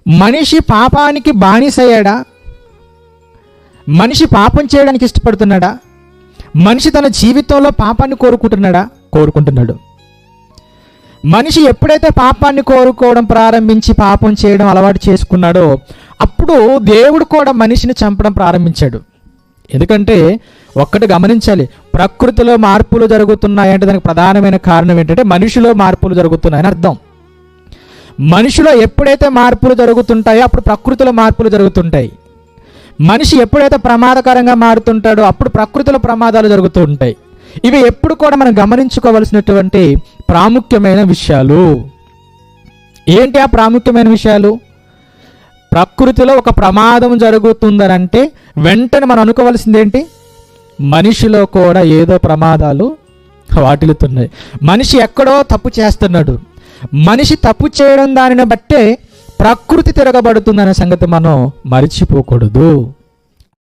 మనిషి పాపానికి బానిసయ్యాడా? మనిషి పాపం చేయడానికి ఇష్టపడుతున్నాడా? మనిషి తన జీవితంలో పాపాన్ని కోరుకుంటున్నాడా? కోరుకుంటున్నాడు. మనిషి ఎప్పుడైతే పాపాన్ని కోరుకోవడం ప్రారంభించి పాపం చేయడం అలవాటు చేసుకున్నాడో అప్పుడు దేవుడు కూడా మనిషిని చంపడం ప్రారంభించాడు. ఎందుకంటే ఒక్కటి గమనించాలి, ప్రకృతిలో మార్పులు జరుగుతున్నాయంటే దానికి ప్రధానమైన కారణం ఏంటంటే మనిషిలో మార్పులు జరుగుతున్నాయని అర్థం. మనిషిలో ఎప్పుడైతే మార్పులు జరుగుతుంటాయో అప్పుడు ప్రకృతిలో మార్పులు జరుగుతుంటాయి. మనిషి ఎప్పుడైతే ప్రమాదకరంగా మారుతుంటాడో అప్పుడు ప్రకృతిలో ప్రమాదాలు జరుగుతూ ఉంటాయి. ఇవి ఎప్పుడు కూడా మనం గమనించుకోవలసినటువంటి ప్రాముఖ్యమైన విషయాలు. ఏంటి ఆ ప్రాముఖ్యమైన విషయాలు? ప్రకృతిలో ఒక ప్రమాదం జరుగుతుందనంటే వెంటనే మనం అనుకోవాల్సింది ఏంటి? మనిషిలో కూడా ఏదో ప్రమాదాలు వాటిల్లుతున్నాయి. మనిషి ఎక్కడో తప్పు చేస్తున్నాడు. మనిషి తప్పు చేయడం దానిని బట్టే ప్రకృతి తిరగబడుతుందనే సంగతి మనం మర్చిపోకూడదు.